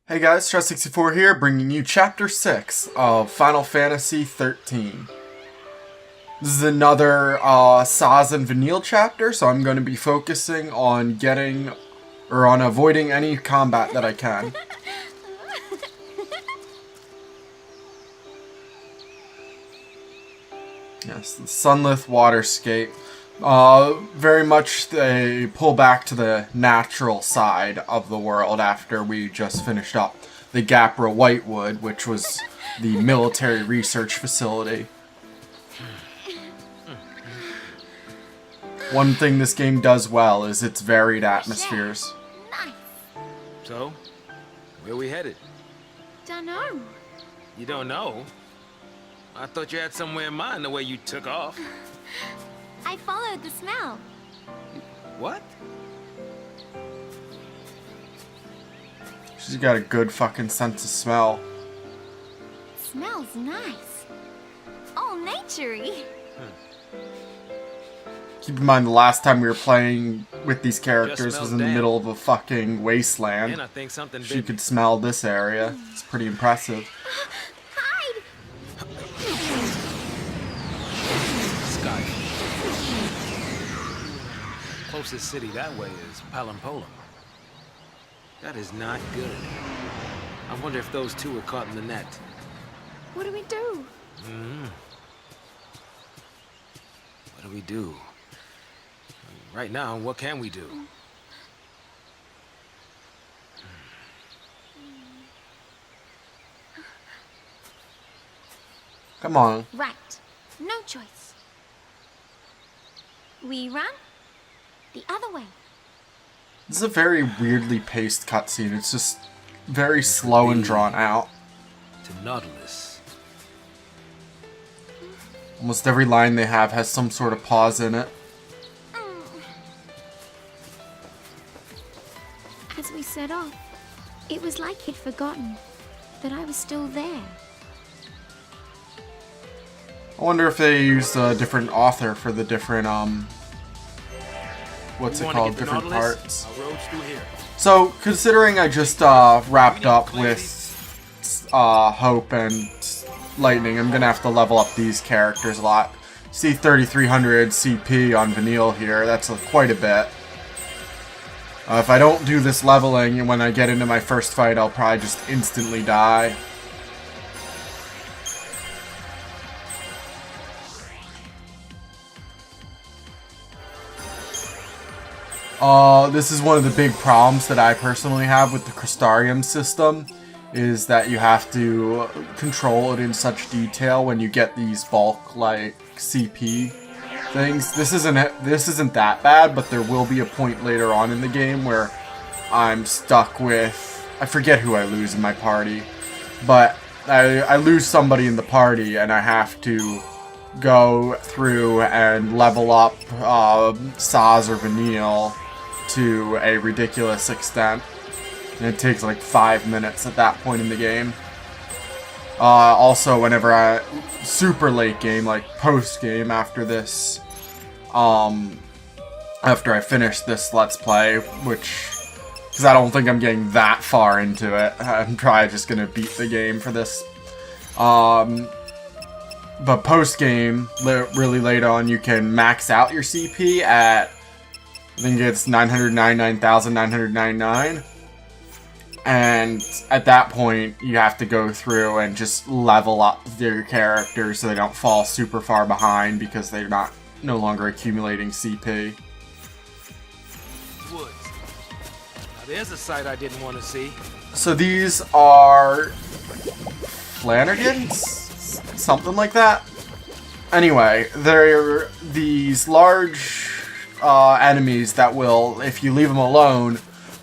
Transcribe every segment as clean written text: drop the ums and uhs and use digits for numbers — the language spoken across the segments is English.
Hey guys, Sazh64 here, bringing you Chapter 6 of Final Fantasy 13. This is another Sazh and Vanille chapter, so I'm going to be focusing on avoiding any combat that I can. Yes, the Sunleth Waterscape. Very much they pull back to the natural side of the world after we just finished up the Gapra Whitewood, which was the military research facility. One thing this game does well is its varied atmospheres. So, where we headed? Dunno. You don't know? I thought you had somewhere in mind the way you took off. I followed the smell. What? She's got a good fucking sense of smell. Smells nice. All naturey. Keep in mind the last time we were playing with these characters was in the damn. middle of a fucking wasteland. And I think something She big. could smell this area. It's pretty impressive. Hide! Sky. Closest city that way is Palampolam. That is not good. I wonder if those two were caught in the net. What do we do? What do we do? Right now, what can we do? Come on. Right. No choice. We run the other way. This is a very weirdly paced cutscene. It's just very slow and drawn out. To Nautilus. Almost every line they have has some sort of pause in it. As we set off, it was like he'd forgotten that I was still there. I wonder if they used a different author for the different, what's You it wanna called? get to Different Nautilus? parts. Our road's through here. So, considering I just wrapped up with Hope and Lightning, I'm gonna have to level up these characters a lot. See 3300 CP on Vanille here, that's quite a bit. If I don't do this leveling, when I get into my first fight, I'll probably just instantly die. This is one of the big problems that I personally have with the Crystarium system, is that you have to control it in such detail when you get these bulk, like, CP things. This isn't that bad, but there will be a point later on in the game where I'm stuck with... I forget who I lose in my party, but I lose somebody in the party and I have to go through and level up Sazh or Vanille to a ridiculous extent. And it takes like 5 minutes at that point in the game. Also, whenever super late game, like post game after this, after I finish this Let's Play, because I don't think I'm getting that far into it. I'm probably just gonna beat the game for this. But post game, really late on, you can max out your CP at, I think it's 999,999. And at that point, you have to go through and just level up their characters so they don't fall super far behind because they're no longer accumulating CP. Woods. Now there's a sight I didn't want to see. So these are Flanagans? Something like that? Anyway, they're these large enemies that will, if you leave them alone,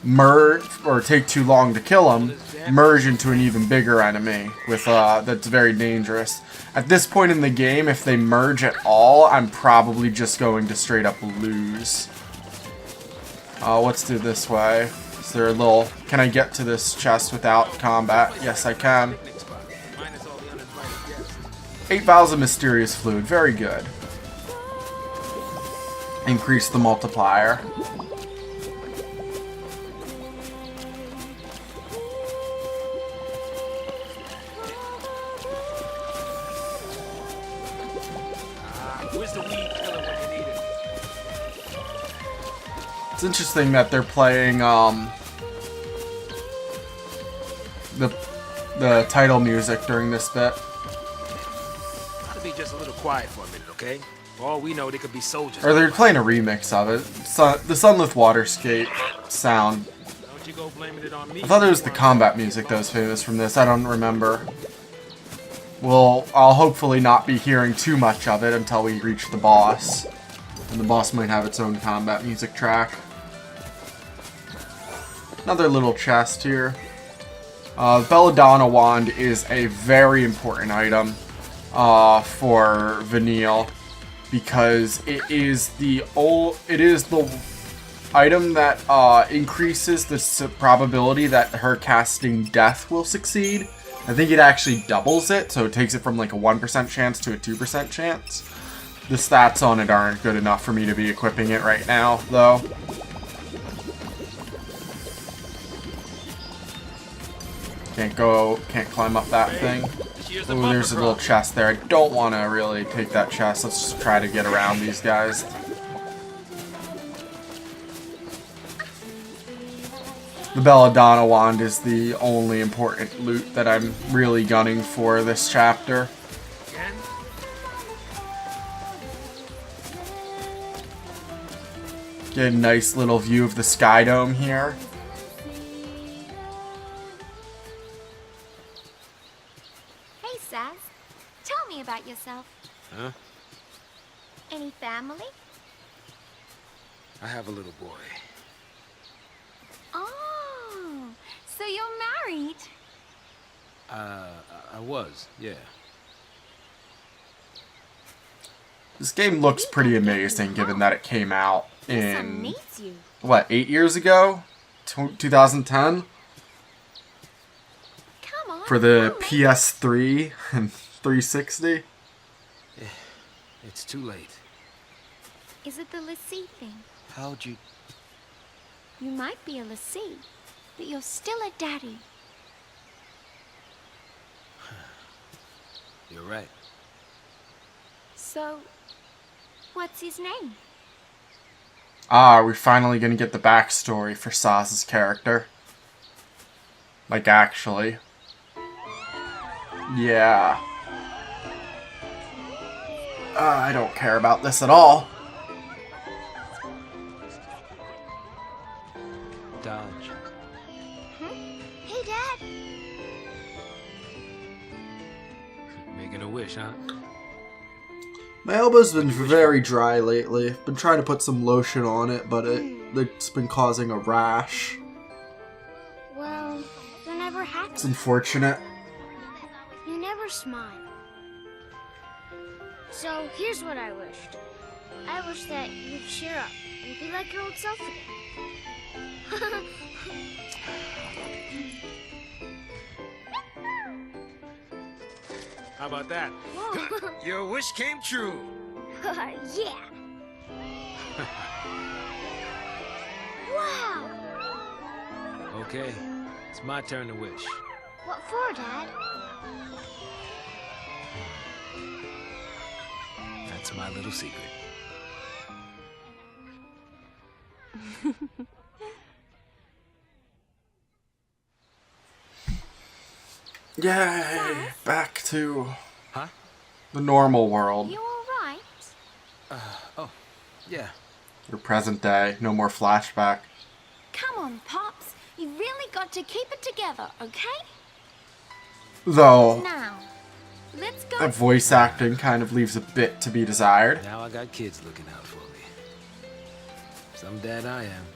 merge, or take too long to kill them, merge into an even bigger enemy with that's very dangerous. At this point in the game, if they merge at all, I'm probably just going to straight up lose. Let's do this way. Is there a little... Can I get to this chest without combat? Yes, I can. 8 vials of mysterious fluid. Very good. Increase the multiplier. Where's the weed killer when you need it? It's interesting that they're playing the title music during this bit. Gotta be just a little quiet for a minute, okay? For all we know, they could be soldiers. Or they're playing a remix of it. The Sunleth Waterscape sound. Don't you go blaming it on me. I thought it was the combat music that was famous from this. I don't remember. Well, I'll hopefully not be hearing too much of it until we reach the boss. And the boss might have its own combat music track. Another little chest here. Belladonna wand is a very important item for Vanille because it is the item that increases the probability that her casting Death will succeed. I think it actually doubles it, so it takes it from like a 1% chance to a 2% chance. The stats on it aren't good enough for me to be equipping it right now, though. Can't climb up that thing. Oh, there's a little chest there. I don't want to really take that chest. Let's just try to get around these guys. The Belladonna wand is the only important loot that I'm really gunning for this chapter. Get a nice little view of the Sky Dome here. Hey, Sazh. Tell me about yourself. Huh? Any family? I have a little boy. Oh, so you're married? I was, yeah. This game looks pretty amazing given that it came out Someone in, needs you. what, 8 years ago? 2010? Come on. For the come on. PS3 and 360? It's too late. Is it the Lassie thing? How'd you... You might be a Lassie, but you're still a daddy. You're right. So, what's his name? Ah, are we finally gonna get the backstory for Sazh's character? Like, actually. Yeah. I don't care about this at all. Dodge. Hey, Dad. Making a wish, huh? My elbow's been very dry lately. I've been trying to put some lotion on it, but it's been causing a rash. Well, you're never happy. It's unfortunate. You never smile. So, here's what I wished. I wish that you'd cheer up and be like your old self again. How about that? Whoa. Your wish came true. Yeah. Wow. Okay, it's my turn to wish. What for, Dad? That's my little secret. Yay! Back to Huh? the normal world. You all right? Oh, yeah. Your present day. No more flashback. Come on, Pops. You really got to keep it together, okay? Though, Now, let's go. that voice acting kind of leaves a bit to be desired. Now I got kids looking out for me. Some dad I am.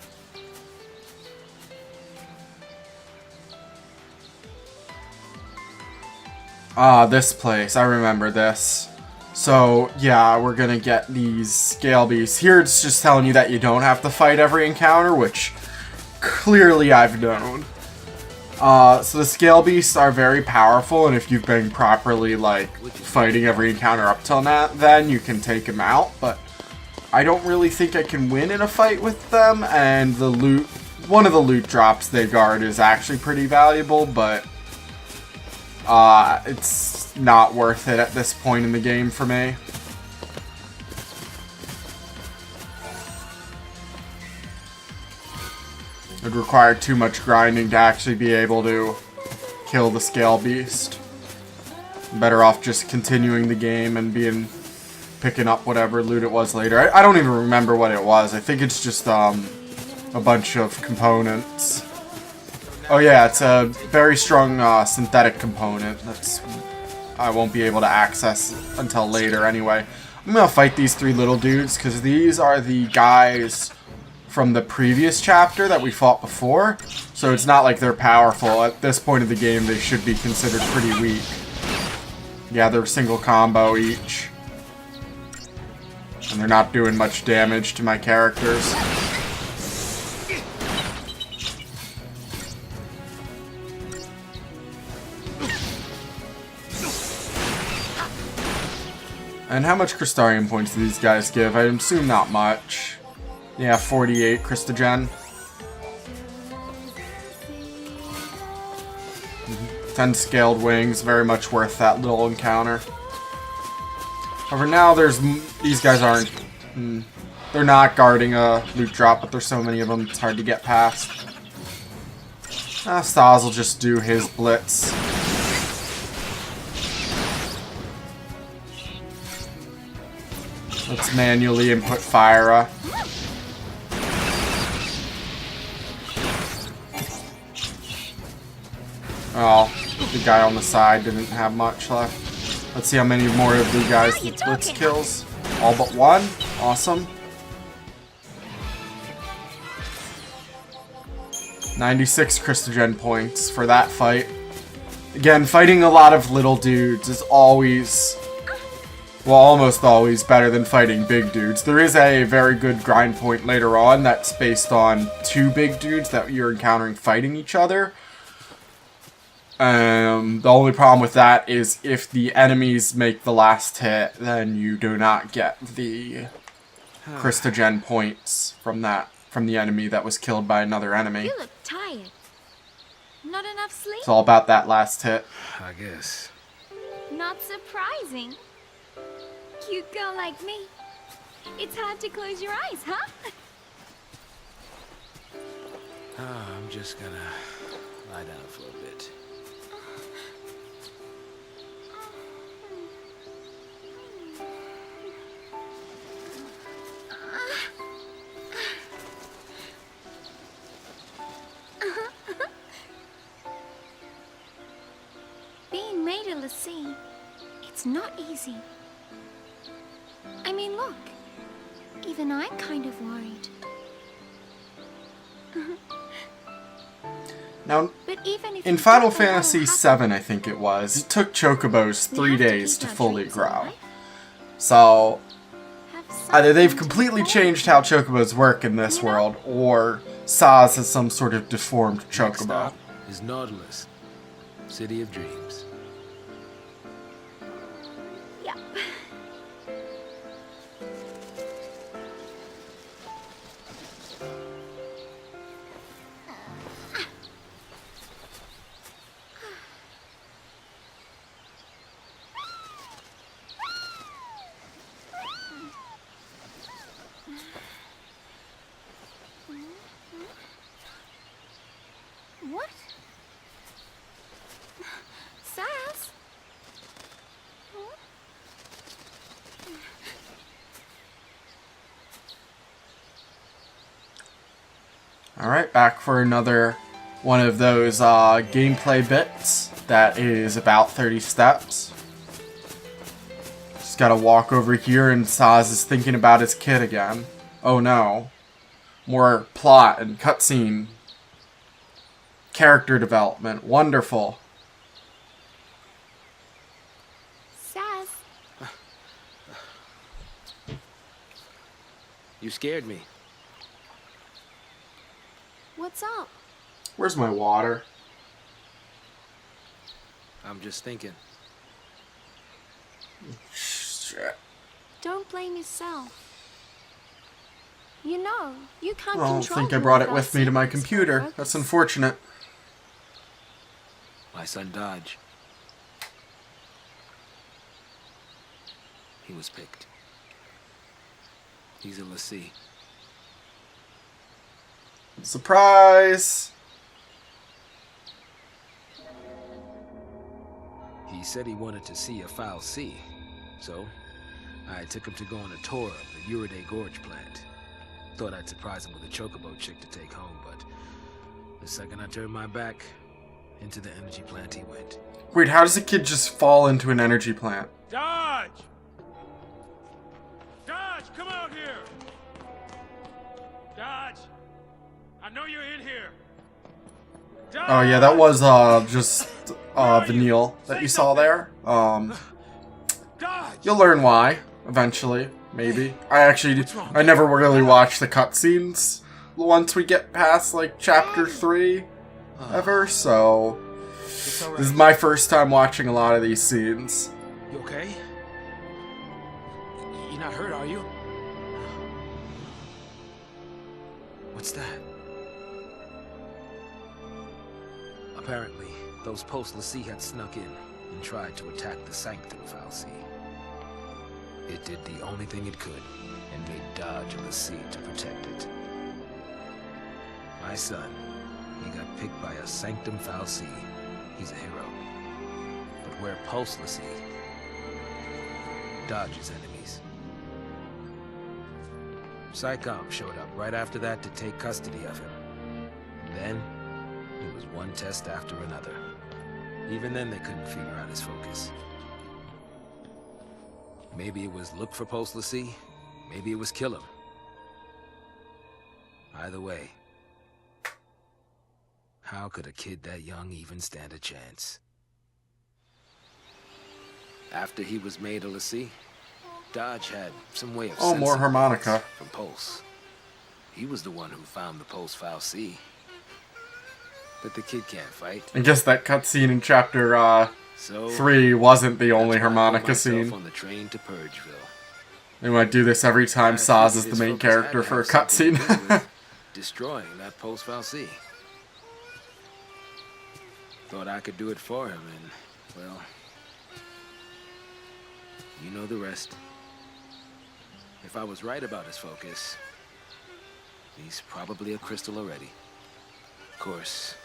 Ah, this place. I remember this. So, yeah, we're gonna get these scale beasts. Here it's just telling you that you don't have to fight every encounter, which clearly I've known. So the scale beasts are very powerful, and if you've been properly, like, fighting every encounter up till now, then you can take them out, but I don't really think I can win in a fight with them, and the loot, one of the loot drops they guard is actually pretty valuable, but it's not worth it at this point in the game for me. would require too much grinding to actually be able to kill the scale beast. I'm better off just continuing the game and picking up whatever loot it was later. I don't even remember what it was. I think it's just a bunch of components. Oh yeah, it's a very strong synthetic component. I won't be able to access until later anyway. I'm gonna fight these 3 little dudes because these are the guys from the previous chapter that we fought before. So it's not like they're powerful. At this point of the game, they should be considered pretty weak. Yeah, they're single combo each. And they're not doing much damage to my characters. And how much Crystarium points do these guys give? I assume not much. Yeah, 48 Christogen. 10 scaled wings, very much worth that little encounter. However, now these guys aren't... they're not guarding a loot drop, but there's so many of them, it's hard to get past. Sazh will just do his blitz. Let's manually input Fire. Oh, the guy on the side didn't have much left. Let's see how many more of the guys the blitz kills. All but one. Awesome. 96 Christogen points for that fight. Again, fighting a lot of little dudes is always... well, almost always better than fighting big dudes. There is a very good grind point later on that's based on 2 big dudes that you're encountering fighting each other. The only problem with that is if the enemies make the last hit, then you do not get the Christogen points from the enemy that was killed by another enemy. You look tired. Not enough sleep? It's all about that last hit. I guess. Not surprising. Cute girl like me. It's hard to close your eyes, huh? I'm just gonna lie down for a bit. Being made of the sea, it's not easy. I mean, look. Even I'm kind of worried. Now, But even if in Final Fantasy VII, I think it was, it took chocobos 3 days to fully grow. So, either they've completely changed how chocobos work in this world, or Sazh has some sort of deformed Next chocobo. stop is Nautilus, City of Dreams. Yep. What? Sazh? Alright, back for another one of those gameplay bits that is about 30 steps. Just gotta walk over here and Sazh is thinking about his kid again. Oh no. More plot and cutscene. Character development. Wonderful. Sazh? You scared me. What's up? Where's my water? I'm just thinking. Shit. Don't blame yourself. You know, you can't I don't control think I the brought it world with me to my secrets computer. forever. That's unfortunate. My son Dodge. He was picked. He's a Lassie. Surprise! He said he wanted to see a foul sea, so I took him to go on a tour of the Uriday Gorge plant. Thought I'd surprise him with a chocobo chick to take home, but the second I turned my back, into the energy plant he went. Wait, how does a kid just fall into an energy plant? Dodge! Dodge, come out here! Dodge! I know you're in here! Dodge! Oh yeah, that was just Vanille that you saw there. Dodge! You'll learn why eventually, maybe. I never really watched the cutscenes once we get past like chapter 3 ever, so It's all this is right. my first time watching a lot of these scenes. You okay? You're not hurt, are you? What's that? Apparently, those post-Lassie had snuck in and tried to attack the Sanctum Fal'Cie. It did the only thing it could and made dodge of the sea to protect it. My son, he got picked by a Sanctum Fal'Cie. He's a hero. But where post-Lassie dodges enemies. Psycom showed up right after that to take custody of him. Then, it was one test after another. Even then they couldn't figure out his focus. Maybe it was look for post-Lassie, maybe it was kill him. Either way, how could a kid that young even stand a chance? After he was made a Lassie, Dodge had some way of Oh, more sensing harmonica. from Pulse. He was the one who found the Pulse Fal'Cie. But the kid can't fight. I guess that cutscene in chapter So 3 wasn't the only that's why I put harmonica myself scene. on the train to Purgeville. They might do this every time I Sazh figured is the his main focus had character to for a have something to do cutscene. with destroying that Pulse Fal'Cie. Thought I could do it for him, and well, you know the rest. If I was right about his focus, he's probably a crystal already. Of course,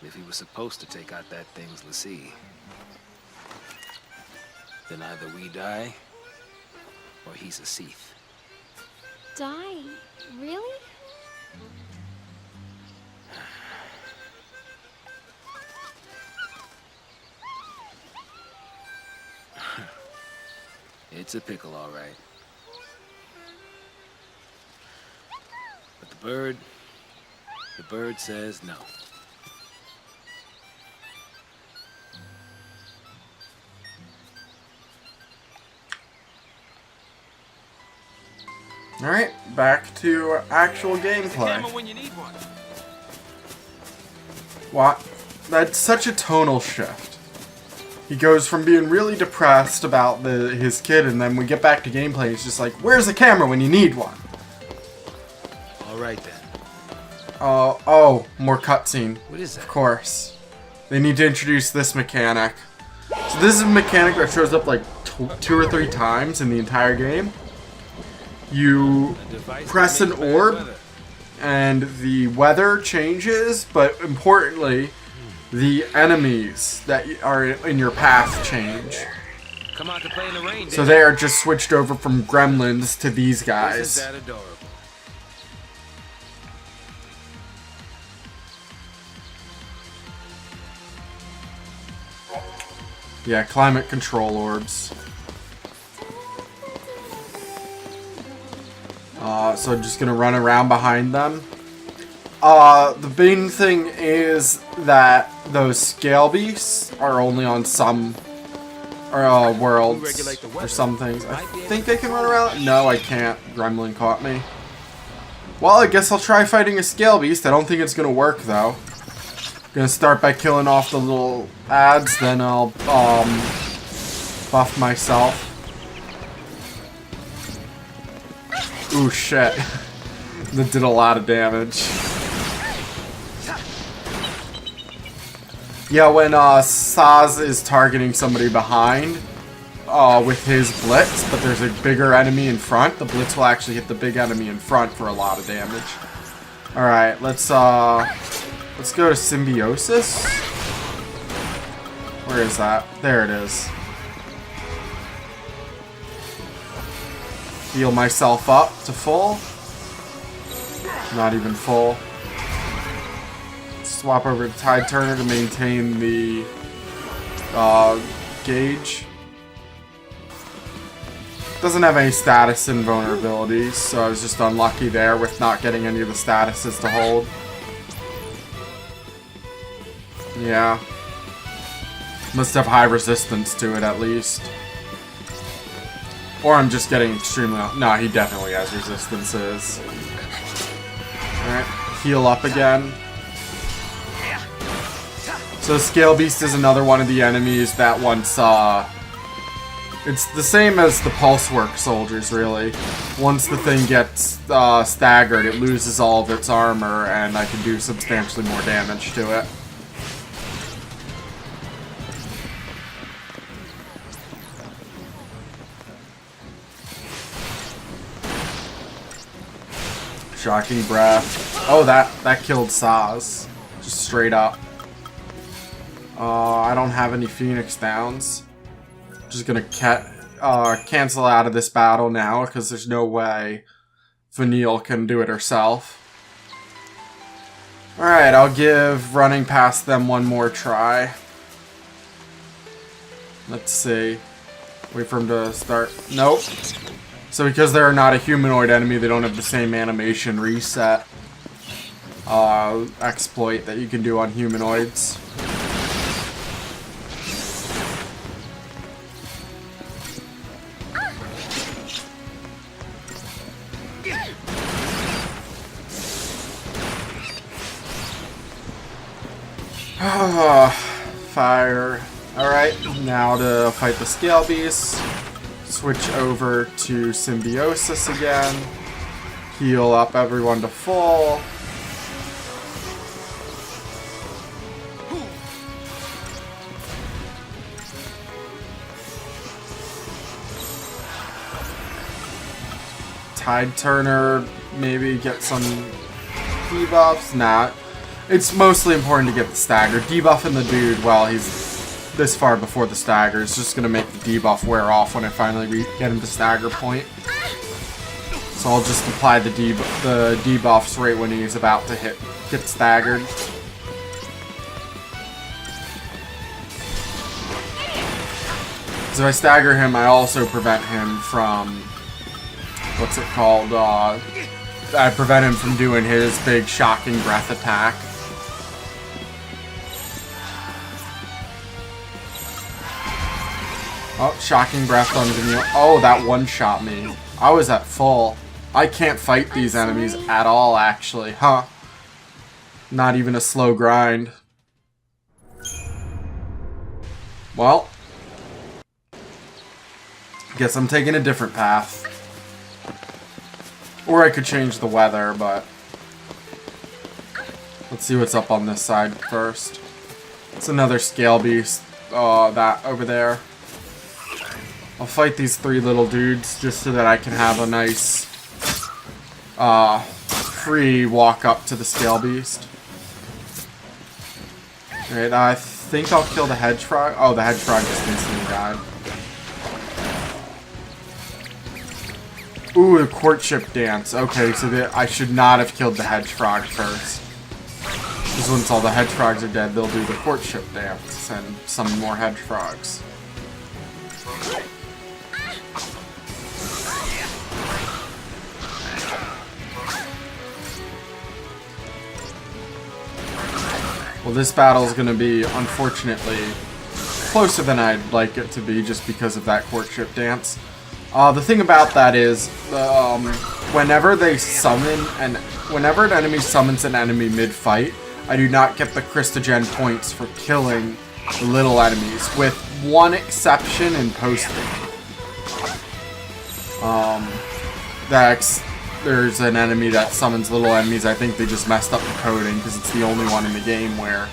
if he was supposed to take out that thing's Lassie, then either we die, or he's a Seath. Die? Really? It's a pickle, all right. But the bird says no. Alright, back to actual gameplay. when you need one. What? That's such a tonal shift. He goes from being really depressed about his kid, and then we get back to gameplay, he's just like, where's the camera when you need one? All right then. Oh, more cutscene. What is that? Of course. They need to introduce this mechanic. So this is a mechanic that shows up like 2 or 3 times in the entire game. You A device press that an makes bad orb, weather. and the weather changes, but importantly, the enemies that are in your path change. Come out to play in the rain. So they are just switched over from gremlins to these guys. Isn't that adorable? Yeah, climate control orbs. So I'm just gonna run around behind them. The main thing is that those scale beasts are only on some worlds or some things. I think I can run around. No, I can't. Gremlin caught me. Well, I guess I'll try fighting a scale beast. I don't think it's gonna work though. Gonna start by killing off the little ads, then I'll buff myself. Ooh, shit. That did a lot of damage. Yeah, when Sazh is targeting somebody behind with his blitz, but there's a bigger enemy in front, the blitz will actually hit the big enemy in front for a lot of damage. Alright, let's go to Symbiosis. Where is that? There it is. Heal myself up to full. Not even full. Swap over to Tide Turner to maintain the gauge. Doesn't have any status invulnerabilities, so I was just unlucky there with not getting any of the statuses to hold. Yeah. Must have high resistance to it at least. Or I'm just getting extremely... No, he definitely has resistances. Alright, heal up again. So Scale Beast is another one of the enemies that once, it's the same as the Pulsework soldiers, really. Once the thing gets staggered, it loses all of its armor, and I can do substantially more damage to it. Shocking Breath. Oh, that killed Sazh. Just straight up. I don't have any Phoenix Downs. Just gonna cancel out of this battle now, because there's no way Vanille can do it herself. Alright, I'll give running past them one more try. Let's see. Wait for him to start. Nope. So because they're not a humanoid enemy, they don't have the same animation reset exploit that you can do on humanoids. Fire. Alright, now to fight the Scale Beast. Switch over to Symbiosis again. Heal up everyone to full. Tide Turner, maybe get some debuffs. Nah. It's mostly important to get the stagger. Debuffing the dude while he's this far before the stagger is just going to make the debuff wear off when I finally get him to stagger point. So I'll just apply the debuffs right when he's about to get staggered. So if I stagger him, I also prevent him from... What's it called? I prevent him from doing his big Shocking Breath attack. Oh, Shocking Breath on Vanille. Oh, that one-shot me. I was at full. I can't fight these enemies at all, actually. Huh. Not even a slow grind. Well. Guess I'm taking a different path. Or I could change the weather, but... Let's see what's up on this side first. It's another Scale Beast. That over there. I'll fight these three little dudes just so that I can have a nice free walk up to the Scale Beast. Alright, I think I'll kill the Hedgehog. Oh, the Hedgehog just instantly died. Ooh, the Courtship Dance. Okay, so I should not have killed the Hedgehog first. Because once all the Hedgehogs are dead, they'll do the Courtship Dance and summon more Hedgehogs. Well, this battle is going to be, unfortunately, closer than I'd like it to be just because of that Courtship Dance. The thing about that is, whenever they summon, and whenever an enemy summons an enemy mid-fight, I do not get the Christogen points for killing the little enemies, with one exception in posting. There's an enemy that summons little enemies. I think they just messed up the coding because it's the only one in the game where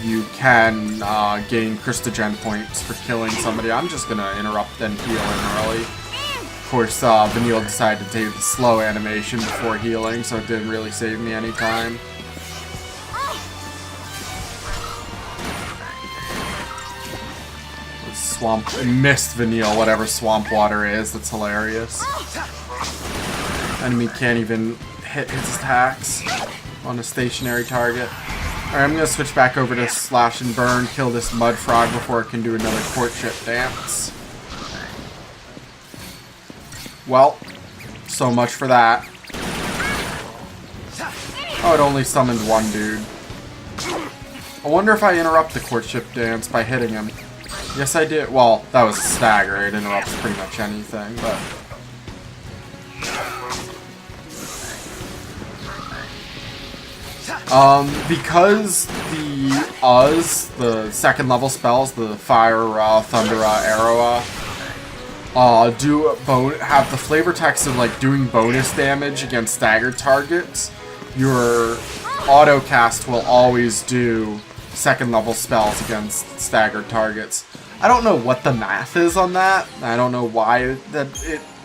you can gain Christogen points for killing somebody. I'm just gonna interrupt and heal him early. course, Vanille decided to take the slow animation before healing, so it didn't really save me any time. Swamp missed Vanille, whatever swamp water is. That's hilarious. Enemy can't even hit his attacks on a stationary target. Alright, I'm gonna switch back over to Slash and Burn, kill this mud frog before it can do another courtship dance. Well, so much for that. Oh, it only summoned one dude. I wonder if I interrupt the courtship dance by hitting him. Yes, I did. Well, that was a stagger. It interrupts pretty much anything, but... because the second level spells, the Fire, Thunder, Arrow, have the flavor text of like doing bonus damage against staggered targets, your auto cast will always do second level spells against staggered targets. I don't know what the math is on that. I don't know why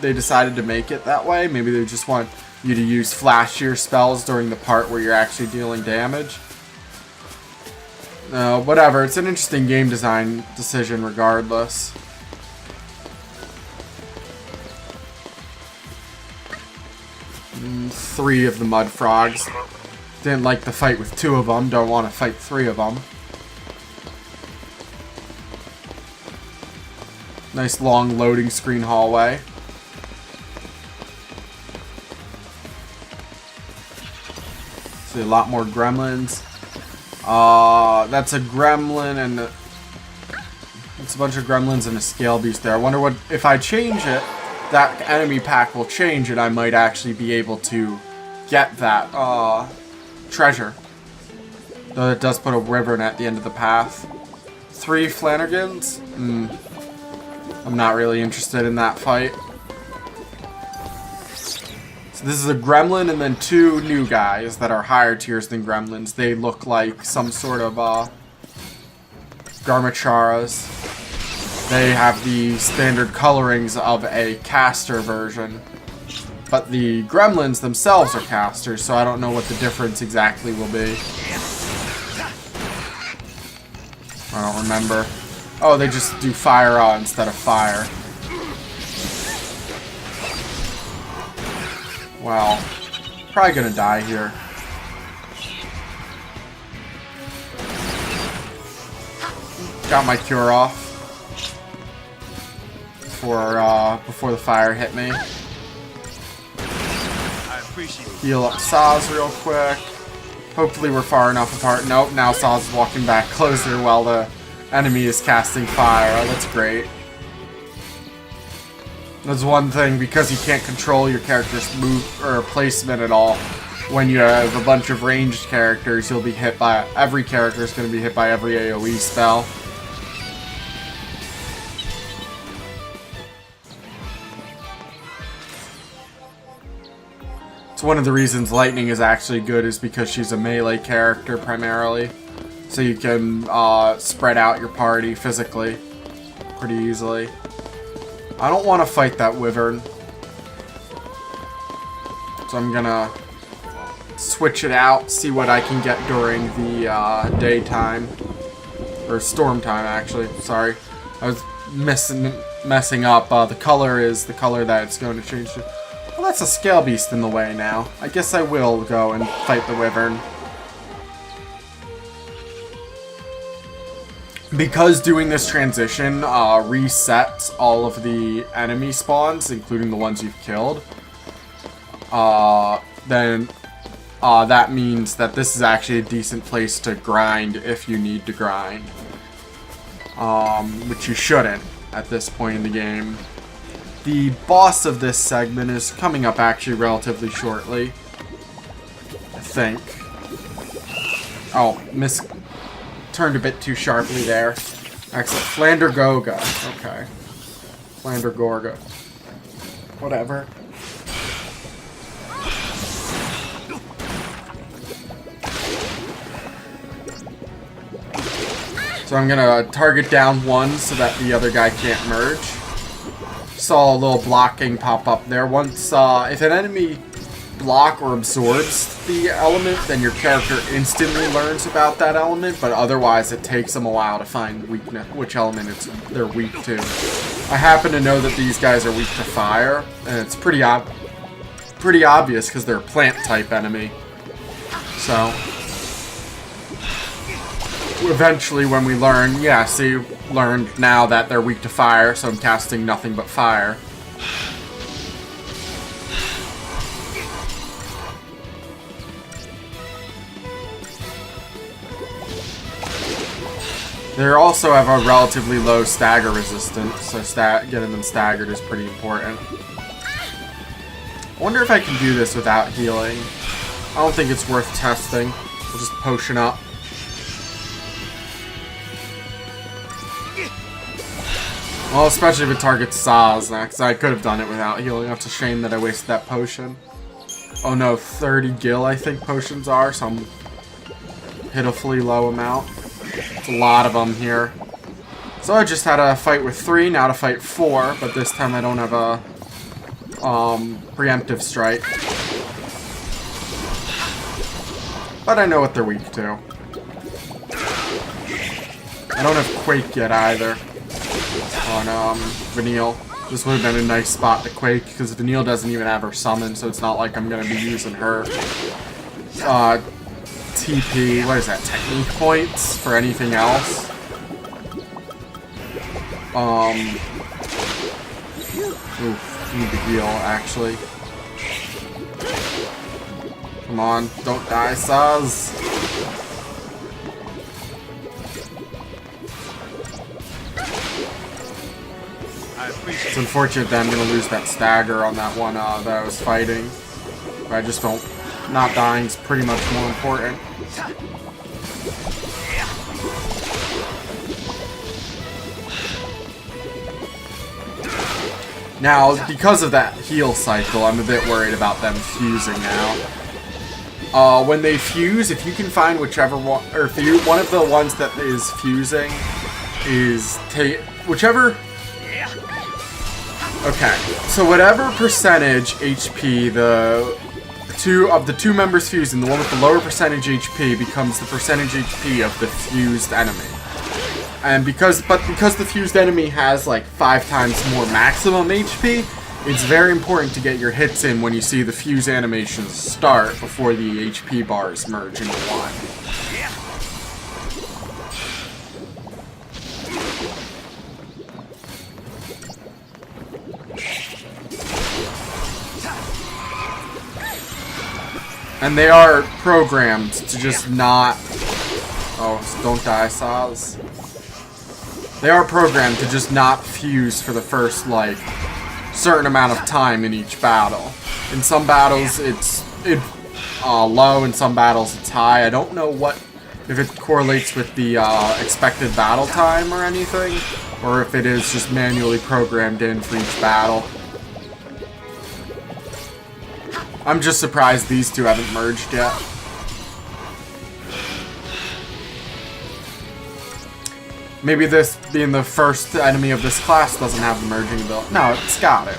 they decided to make it that way. Maybe they just want you to use flashier spells during the part where you're actually dealing damage. Whatever. It's an interesting game design decision regardless. Three of the mud frogs. Didn't like the fight with two of them. Don't want to fight three of them. Nice long loading screen hallway. See a lot more gremlins. That's a gremlin and it's a bunch of gremlins and a scale beast there. I wonder what if I change it, that enemy pack will change and I might actually be able to get that treasure. Though it does put a wyvern at the end of the path. 3 Flanagans? I'm not really interested in that fight. So this is a gremlin and then 2 new guys that are higher tiers than gremlins. They look like some sort of Garmacharas. They have the standard colorings of a caster version. But the gremlins themselves are casters, so I don't know what the difference exactly will be. I don't remember. Oh, they just do fire instead of fire. Wow. Probably gonna die here. Got my cure off. Before the fire hit me. Heal up Sazh real quick. Hopefully we're far enough apart. Nope, now Sazh is walking back closer while the enemy is casting fire. Oh, that's great. That's one thing, because you can't control your character's move or placement at all. When you have a bunch of ranged characters, you'll be hit by... Every character is going to be hit by every AoE spell. It's one of the reasons Lightning is actually good is because she's a melee character primarily. So you can spread out your party physically pretty easily. I don't want to fight that wyvern. So I'm gonna switch it out, see what I can get during the daytime. Or storm time, actually. Sorry. I was messing up. The color is the color that it's going to change to. Well, that's a scale beast in the way now. I guess I will go and fight the wyvern. Because doing this transition resets all of the enemy spawns, including the ones you've killed, then that means that this is actually a decent place to grind if you need to grind. Which you shouldn't at this point in the game. The boss of this segment is coming up actually relatively shortly, I think. Oh, turned a bit too sharply there. Excellent. Flander Goga. Okay. Flander Gorga. Whatever. So I'm gonna target down one so that the other guy can't merge. Saw a little blocking pop up there. Once, if an enemy block or absorbs the element, then your character instantly learns about that element, but otherwise it takes them a while to find weakness, which element they're weak to. I happen to know that these guys are weak to fire, and it's pretty obvious because they're a plant type enemy. So eventually when we learn, yeah, see, learned now that they're weak to fire, so I'm casting nothing but fire. They also have a relatively low stagger resistance, so getting them staggered is pretty important. I wonder if I can do this without healing. I don't think it's worth testing. We'll just potion up. Well, especially if it targets Sazh, because I could have done it without healing. That's a shame that I wasted that potion. Oh no, 30 gil I think potions are, some pitifully low amount. It's a lot of them here. So I just had a fight with 3, now to fight 4, but this time I don't have a preemptive strike. But I know what they're weak to. I don't have Quake yet either on Vanille. This would have been a nice spot to Quake, because Vanille doesn't even have her summon, so it's not like I'm going to be using her TP, what is that, technique points for anything else. Oof, need to heal, actually. Come on, don't die, Sazh. It's unfortunate that I'm going to lose that stagger on that one that I was fighting. But I just don't... Not dying is pretty much more important. Now, because of that heal cycle, I'm a bit worried about them fusing now. When they fuse, if you can find whichever one... Or if one of the ones that is fusing is... Whichever... Okay, so whatever percentage HP the two members fusing, the one with the lower percentage HP becomes the percentage HP of the fused enemy. And because the fused enemy has like 5 times more maximum HP, it's very important to get your hits in when you see the fuse animations start before the HP bars merge into one. And they are programmed to just not... Oh, don't die, Sazh. They are programmed to just not fuse for the first, like, certain amount of time in each battle. In some battles, it's low. In some battles, it's high. I don't know if it correlates with the expected battle time or anything, or if it is just manually programmed in for each battle. I'm just surprised these two haven't merged yet. Maybe this being the first enemy of this class doesn't have the merging ability. No, it's got it.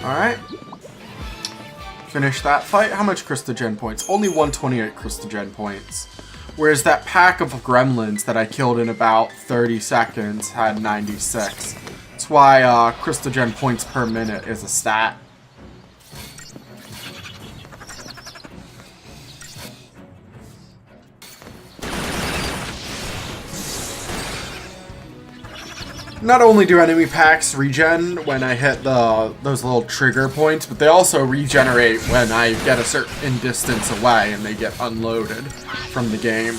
Alright. Finish that fight. How much Crystagen points? Only 128 Crystagen points. Whereas that pack of gremlins that I killed in about 30 seconds had 96. That's why Crystagen points per minute is a stat. Not only do enemy packs regen when I hit those little trigger points, but they also regenerate when I get a certain distance away and they get unloaded from the game.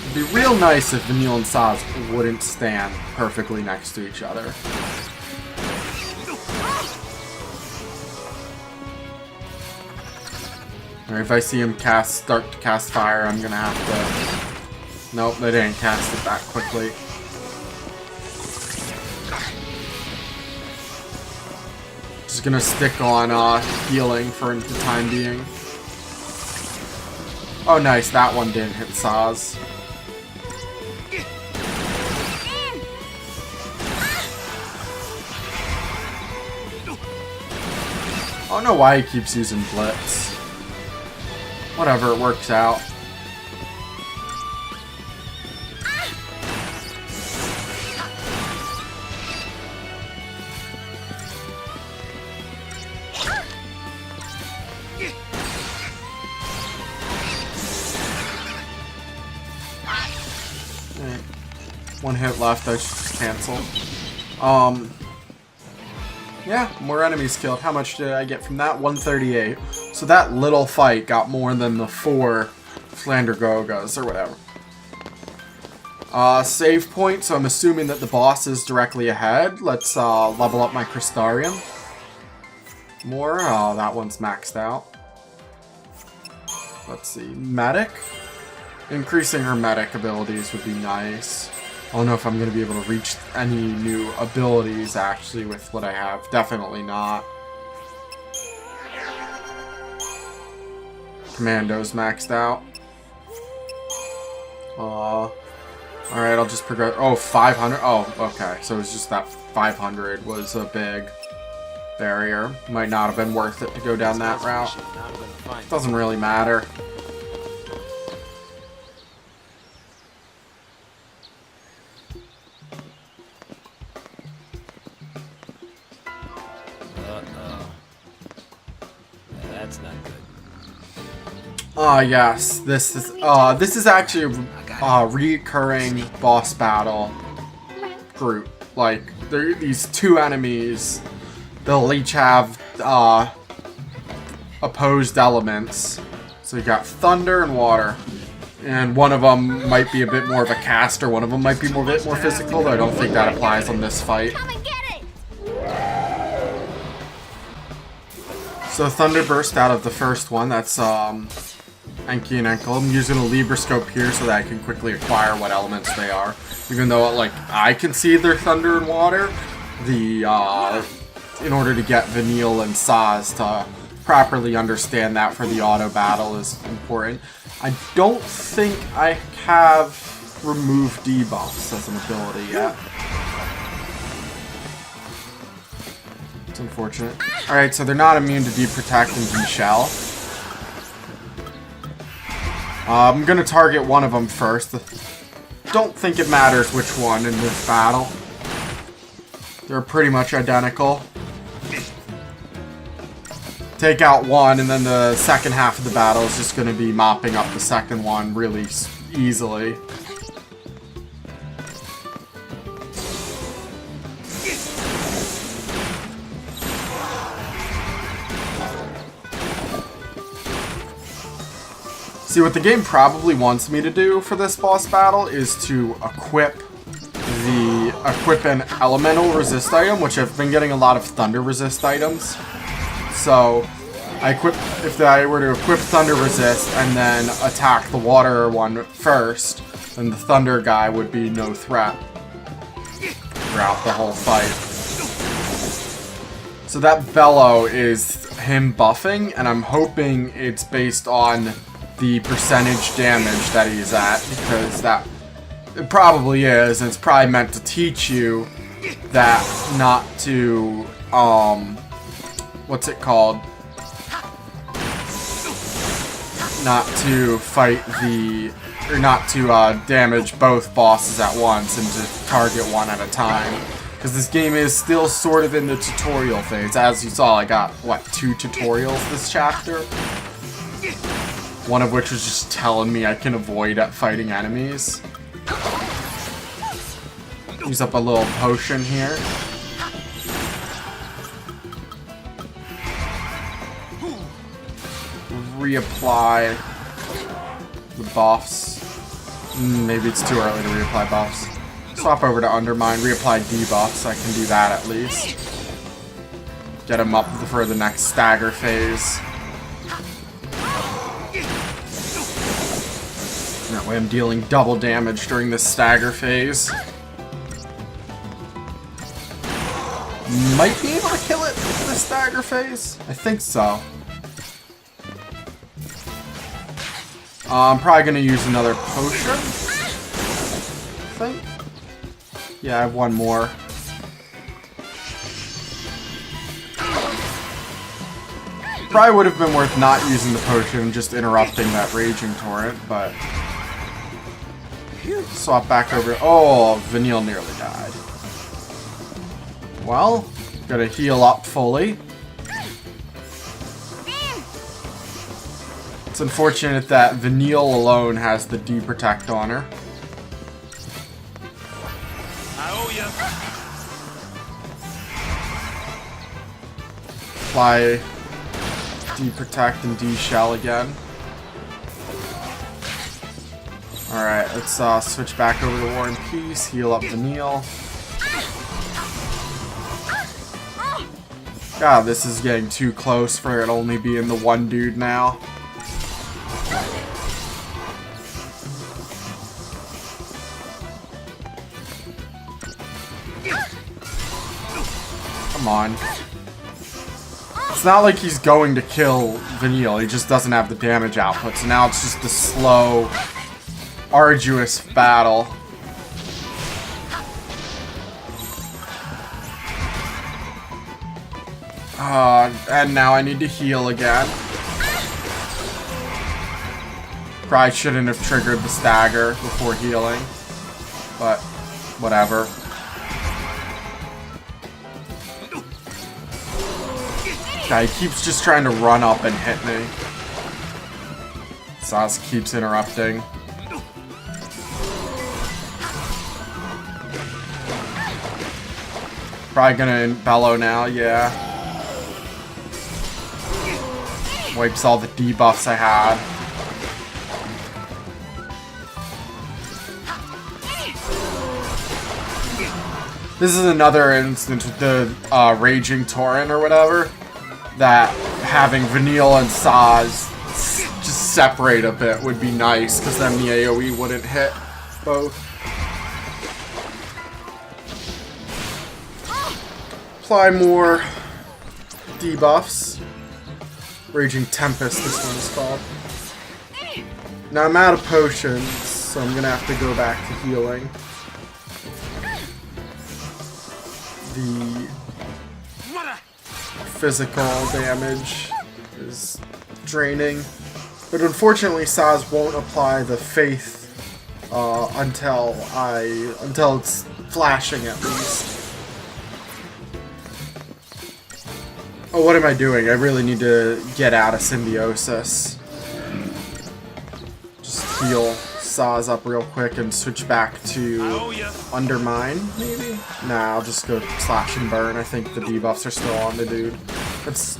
It'd be real nice if Vanille and Sazh wouldn't stand perfectly next to each other. Or if I see him start to cast fire, I'm gonna have to... Nope, they didn't cast it that quickly. Just gonna stick on healing for the time being. Oh nice, that one didn't hit Sazh. I don't know why he keeps using Blitz. Whatever, it works out. Alright. One hit left, I should just cancel. Yeah, more enemies killed. How much did I get from that? 138. So that little fight got more than the 4 Flandergogas or whatever. Save point, so I'm assuming that the boss is directly ahead. Let's level up my Crystarium. More. Oh, that one's maxed out. Let's see. Medic. Increasing her medic abilities would be nice. I don't know if I'm going to be able to reach any new abilities, actually, with what I have. Definitely not. Commando's maxed out. Alright, I'll just progress. Oh, 500? Oh, okay. So it's just that 500 was a big barrier. Might not have been worth it to go down that route. Doesn't really matter. That's not good. Yes, this is actually a recurring boss battle group. Like, there are these 2 enemies. They'll each have opposed elements. So you got thunder and water. And one of them might be a bit more of a caster, one of them might be a bit more physical, though I don't think that applies on this fight. So Thunder burst out of the first one, that's Enki and Enkel. I'm using a Libra scope here so that I can quickly acquire what elements they are. Even though, like, I can see their thunder and water, in order to get Vanille and Sazh to properly understand that for the auto battle is important. I don't think I have removed debuffs as an ability yet. It's unfortunate. Alright, so they're not immune to Deep Protect and D-Shell. I'm gonna target one of them first. Don't think it matters which one in this battle. They're pretty much identical. Take out one, and then the second half of the battle is just gonna be mopping up the second one really easily. See, what the game probably wants me to do for this boss battle is to equip an elemental resist item, which I've been getting a lot of thunder resist items. So, if I were to equip thunder resist and then attack the water one first, then the thunder guy would be no threat throughout the whole fight. So that bellow is him buffing, and I'm hoping it's based on the percentage damage that he's at, because it probably is, and it's probably meant to teach you that not to, what's it called? Not to fight not to damage both bosses at once and to target one at a time. Because this game is still sort of in the tutorial phase. As you saw, I got, what, 2 tutorials this chapter? One of which was just telling me I can avoid fighting enemies. Use up a little potion here. Reapply the buffs. Maybe it's too early to reapply buffs. Swap over to Undermine, reapply debuffs. I can do that at least. Get him up for the next stagger phase. That way I'm dealing double damage during this stagger phase. Might be able to kill it in the stagger phase. I think so. I'm probably going to use another potion. I think. Yeah, I have one more. Probably would have been worth not using the potion and just interrupting that raging torrent, but... Swap back over. Oh, Vanille nearly died. Well, gotta heal up fully. It's unfortunate that Vanille alone has the D-Protect on her. I owe you. Apply D-Protect and D-Shell again. Alright, let's switch back over to War and Peace, heal up Vanille. God, this is getting too close for it only being the one dude now. Come on. It's not like he's going to kill Vanille, he just doesn't have the damage output, so now it's just a slow, arduous battle. And now I need to heal again. Probably shouldn't have triggered the stagger before healing, but whatever. Guy keeps just trying to run up and hit me. Sazh keeps interrupting. Probably gonna bellow now, yeah. Wipes all the debuffs I had. This is another instance with the Raging Torrent or whatever, that having Vanille and Sazh just separate a bit would be nice, because then the AoE wouldn't hit both. Apply more debuffs. Raging Tempest, this one is called. Now I'm out of potions, so I'm gonna have to go back to healing. The physical damage is draining, but unfortunately Sazh won't apply the Faith until it's flashing at least. Oh, what am I doing? I really need to get out of Symbiosis. Just heal Sazh up real quick and switch back to Undermine, maybe? Nah, I'll just go Slash and Burn. I think the debuffs are still on the dude. That's...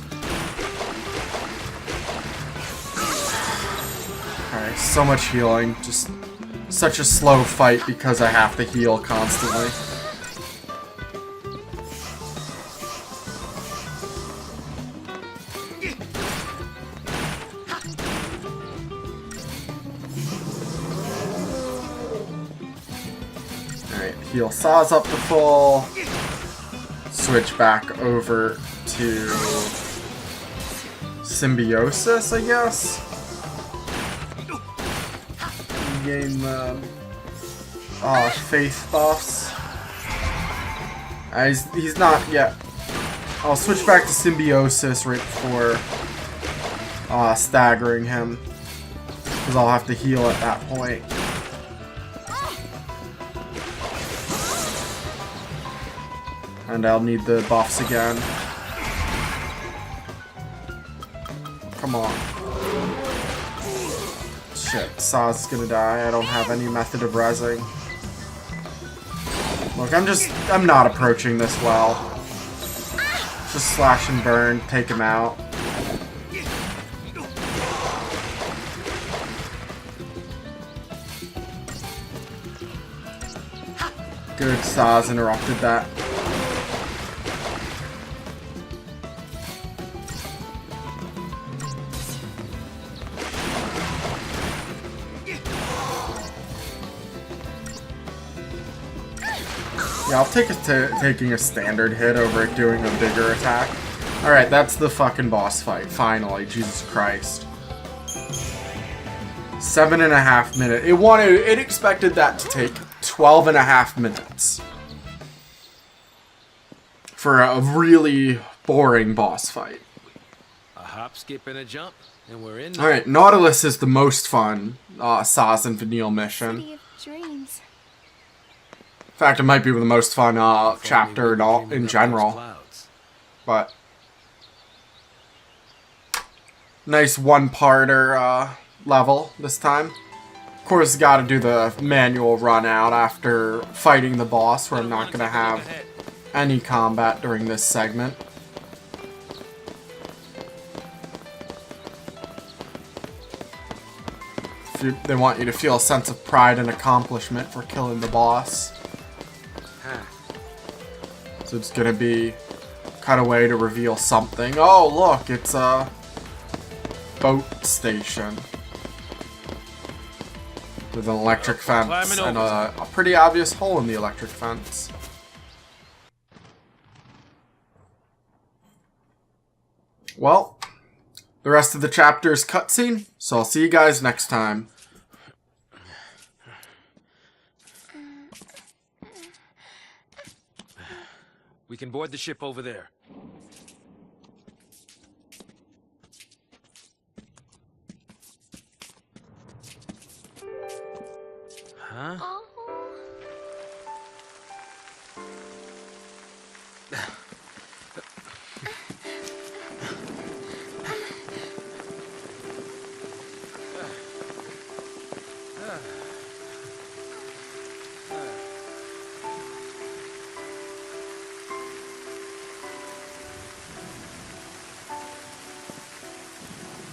Alright, so much healing. Just such a slow fight because I have to heal constantly. Heal Sazh up to full. Switch back over to Symbiosis, I guess. Gain the Faith buffs. He's not yet. I'll switch back to Symbiosis right before staggering him, because I'll have to heal at that point. And I'll need the buffs again. Come on. Shit, Sazh is gonna die. I don't have any method of rezzing. Look, I'm not approaching this well. Just Slash and Burn, take him out. Good, Sazh interrupted that. Yeah, I'll take taking a standard hit over it doing a bigger attack. Alright, that's the fucking boss fight, finally. Jesus Christ. 7.5 minutes. It expected that to take 12.5 minutes. For a really boring boss fight. A hop, skip, and a jump, and we're in. Alright, Nautilus is the most fun Sazh and Vanille mission. City of dreams. In fact, it might be the most fun chapter in general. But nice one-parter level this time. Of course, got to do the manual run out after fighting the boss, where I'm not going to have any combat during this segment. They want you to feel a sense of pride and accomplishment for killing the boss. So it's gonna be cut away to reveal something. Oh look, it's a boat station with an electric fence and a pretty obvious hole in the electric fence. Well, the rest of the chapter is cutscene, so I'll see you guys next time. We can board the ship over there. Huh? Oh.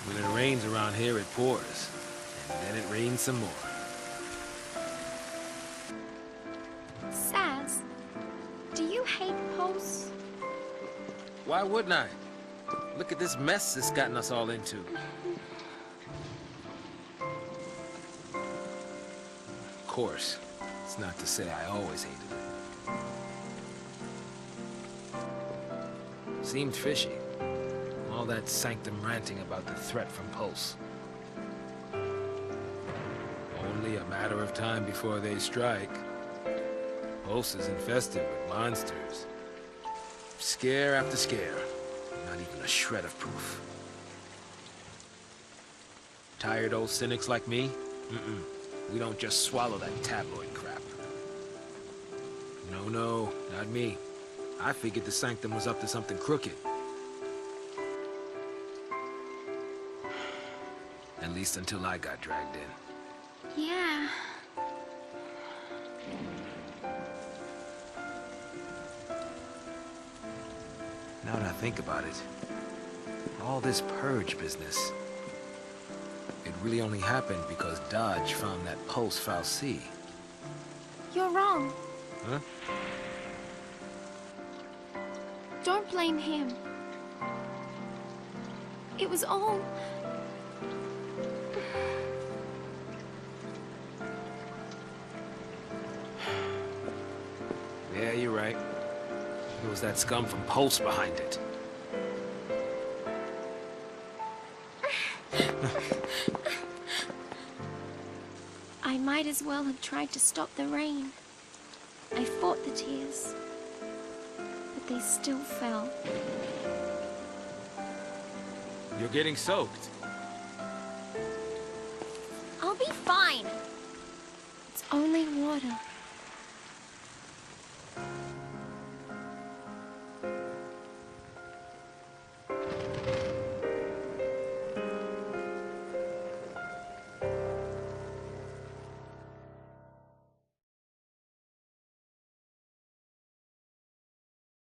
When it rains around here, it pours. And then it rains some more. Sazh, do you hate posts? Why wouldn't I? Look at this mess it's gotten us all into. Of course, it's not to say I always hated it. Seemed fishy. All that sanctum ranting about the threat from Pulse. Only a matter of time before they strike. Pulse is infested with monsters. Scare after scare. Not even a shred of proof. Tired old cynics like me? We don't just swallow that tabloid crap. No, not me. I figured the sanctum was up to something crooked. At least until I got dragged in. Yeah. Now that I think about it, all this purge business, it really only happened because Dodge found that Pulse FF13. You're wrong. Huh? Don't blame him. It was all... Yeah, you're right. It was that scum from Pulse behind it. I might as well have tried to stop the rain. I fought the tears, but they still fell. You're getting soaked. I'll be fine. It's only water.